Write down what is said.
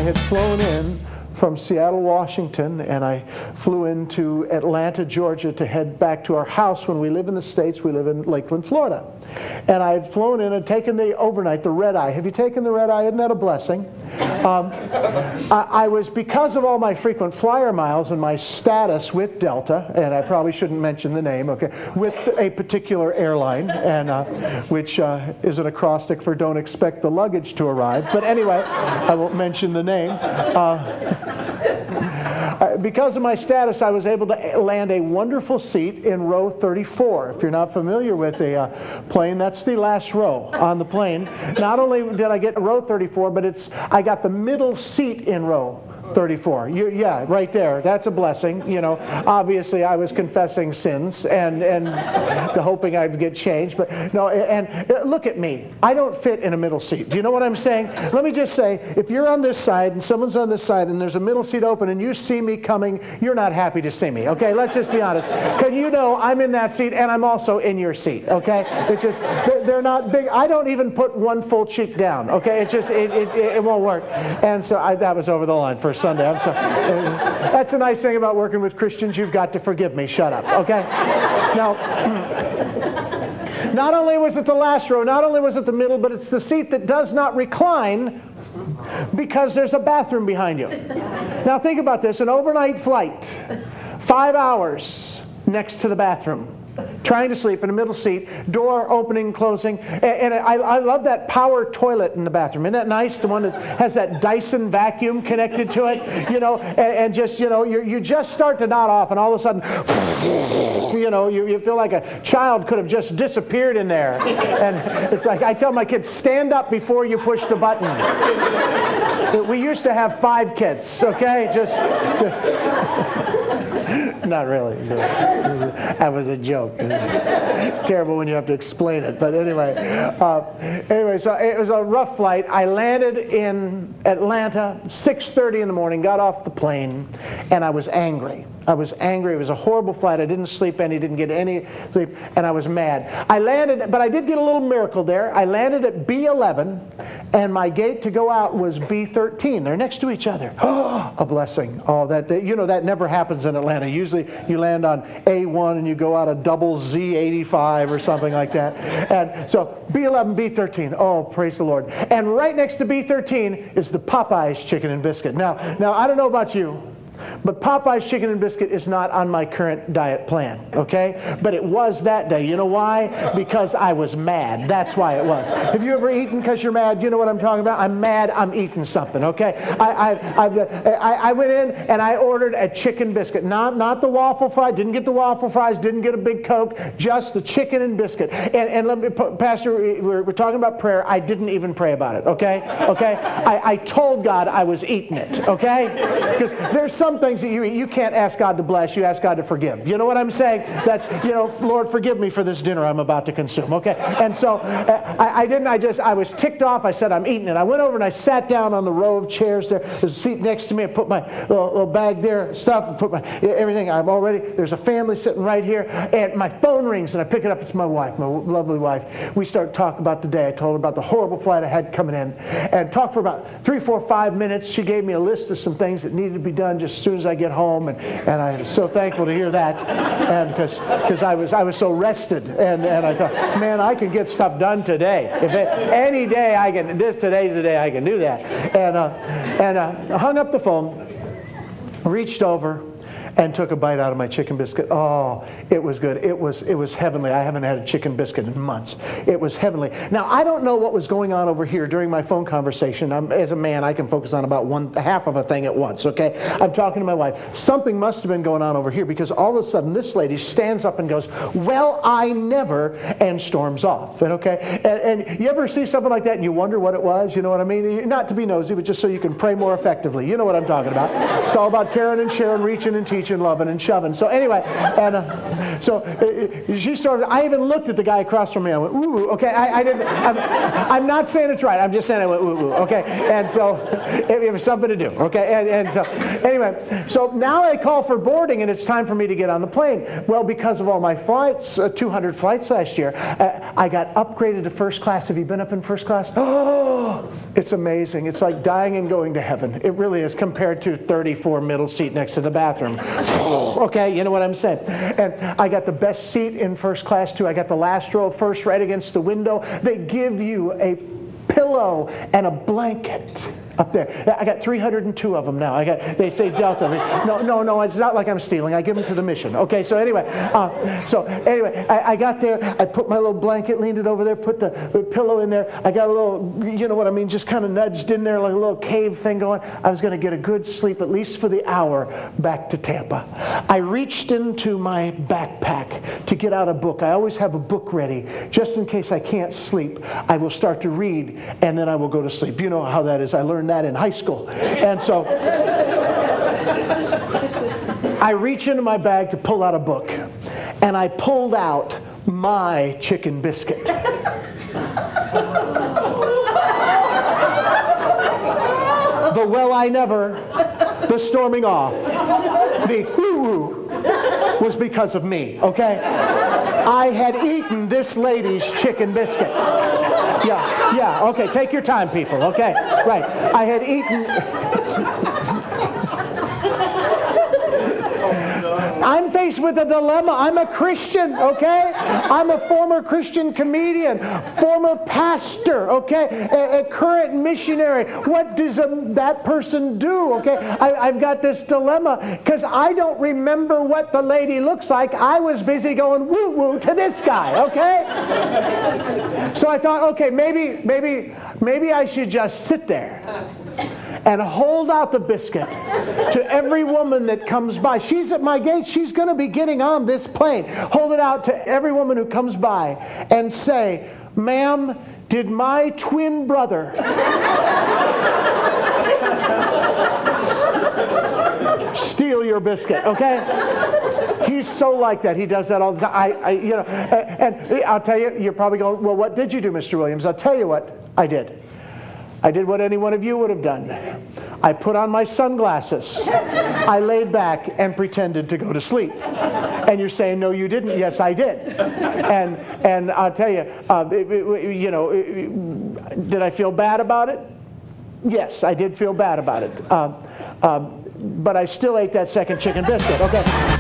had flown in from Seattle, Washington, and I flew into Atlanta, Georgia to head back to our house. When we live in the States, we live in Lakeland, Florida. And I had flown in and taken the overnight, the red eye. Have you taken the red eye? Isn't that a blessing? I was, because of all my frequent flyer miles and my status with Delta, and I probably shouldn't mention the name, okay, with a particular airline, and which is an acrostic for don't expect the luggage to arrive. But anyway, I won't mention the name. Because of my status, I was able to land a wonderful seat in row 34. If you're not familiar with a plane, that's the last row on the plane. Not only did I get row 34, but I got the middle seat in row 34. Yeah, right there. That's a blessing. You know, obviously I was confessing sins and hoping I'd get changed. But no, and look at me. I don't fit in a middle seat. Do you know what I'm saying? Let me just say, if you're on this side and someone's on this side and there's a middle seat open and you see me coming, you're not happy to see me. Okay, let's just be honest. Because you know I'm in that seat and I'm also in your seat. Okay, it's just they're not big. I don't even put one full cheek down. Okay, it's just it won't work. And so that was over the line for Sunday. I'm sorry. That's the nice thing about working with Christians. You've got to forgive me. Shut up. Okay? Now, not only was it the last row, not only was it the middle, but it's the seat that does not recline because there's a bathroom behind you. Now think about this. An overnight flight, 5 hours next to the bathroom. Trying to sleep in a middle seat, door opening, closing, and I love that power toilet in the bathroom. Isn't that nice? The one that has that Dyson vacuum connected to it, you know, and just, you know, you just start to nod off, and all of a sudden, you know, you feel like a child could have just disappeared in there. And it's like, I tell my kids, stand up before you push the button. We used to have 5 kids, okay? Just not really. That was a joke. Terrible when you have to explain it. But anyway, so it was a rough flight. I landed in Atlanta, 6:30 in the morning, got off the plane, and I was angry. I was angry. It was a horrible flight. I didn't sleep any, didn't get any sleep, and I was mad. I landed, but I did get a little miracle there. I landed at B11, and my gate to go out was B13. They're next to each other. Oh, a blessing. Oh, you know, that never happens in Atlanta. Usually you land on A1 and you go out a double Z85 or something like that. And so B11, B13. Oh, praise the Lord. And right next to B13 is the Popeyes chicken and biscuit. Now I don't know about you, but Popeye's chicken and biscuit is not on my current diet plan, okay? But it was that day. You know why? Because I was mad. That's why it was. Have you ever eaten because you're mad? You know what I'm talking about? I'm mad, I'm eating something, okay? I went in and I ordered a chicken biscuit. Not the waffle fry. Didn't get the waffle fries. Didn't get a big Coke. Just the chicken and biscuit. And let me, Pastor, we're talking about prayer. I didn't even pray about it, okay? Okay? I told God I was eating it, okay? Because there's some things that you can't ask God to bless, you ask God to forgive. You know what I'm saying? That's, you know, Lord, forgive me for this dinner I'm about to consume, okay? And so I was ticked off. I said, I'm eating it. I went over and I sat down on the row of chairs there. There's a seat next to me. I put my little bag there, stuff, put my everything. There's a family sitting right here, and my phone rings and I pick it up. It's my wife, my lovely wife. We start talking about the day. I told her about the horrible flight I had coming in, and talked for about 3, 4, 5 minutes. She gave me a list of some things that needed to be done just as soon as I get home, and I'm so thankful to hear that, and because I was so rested, and I thought, man, I can get stuff done today. Any day I can. Today's the day I can do that, and I hung up the phone, reached over, and took a bite out of my chicken biscuit. Oh, it was good. It was heavenly. I haven't had a chicken biscuit in months. It was heavenly. Now, I don't know what was going on over here during my phone conversation. As a man, I can focus on about half of a thing at once, okay? I'm talking to my wife. Something must have been going on over here, because all of a sudden this lady stands up and goes, well, I never, and storms off. And okay, and you ever see something like that and you wonder what it was? You know what I mean? Not to be nosy, but just so you can pray more effectively. You know what I'm talking about. It's all about caring and sharing, reaching and teaching. reaching, loving, and shoving. So anyway, and she started. I even looked at the guy across from me. I went, ooh, okay. I didn't. I'm not saying it's right. I'm just saying I went, ooh, okay. And so it was something to do. Okay. And so anyway, so now I call for boarding, and it's time for me to get on the plane. Well, because of all my flights, 200 flights last year, I got upgraded to first class. Have you been up in first class? Oh, it's amazing. It's like dying and going to heaven. It really is, compared to 34 middle seat next to the bathroom. Okay, you know what I'm saying? And I got the best seat in first class too. I got the last row first, right against the window. They give you a pillow and a blanket up there. I got 302 of them now. They say Delta. No, it's not like I'm stealing. I give them to the mission. Okay, so anyway, I got there. I put my little blanket, leaned it over there, put the pillow in there. I got a little, you know what I mean, just kind of nudged in there like a little cave thing going. I was going to get a good sleep, at least for the hour, back to Tampa. I reached into my backpack to get out a book. I always have a book ready, just in case I can't sleep. I will start to read, and then I will go to sleep. You know how that is. I learned that in high school. And so I reach into my bag to pull out a book, and I pulled out My Chicken Biscuit. The well I never, the storming off, the woo-woo was because of me, okay? I had eaten this lady's chicken biscuit. Yeah, okay, take your time, people, okay? Right, I had eaten... I'm faced with a dilemma. I'm a Christian, okay? I'm a former Christian comedian, former pastor, okay? A current missionary. What does that person do, okay? I've got this dilemma because I don't remember what the lady looks like. I was busy going woo-woo to this guy, okay? So I thought, okay, maybe I should just sit there and hold out the biscuit to every woman that comes by. She's at my gate. She's going to be getting on this plane. Hold it out to every woman who comes by and say, ma'am, did my twin brother steal your biscuit, okay? He's so like that. He does that all the time. And I'll tell you, you're probably going, well, what did you do, Mr. Williams? I'll tell you what I did. I did what any one of you would have done. I put on my sunglasses. I laid back and pretended to go to sleep. And you're saying, no, you didn't. Yes, I did. And I'll tell you, did I feel bad about it? Yes, I did feel bad about it. But I still ate that second chicken biscuit. Okay.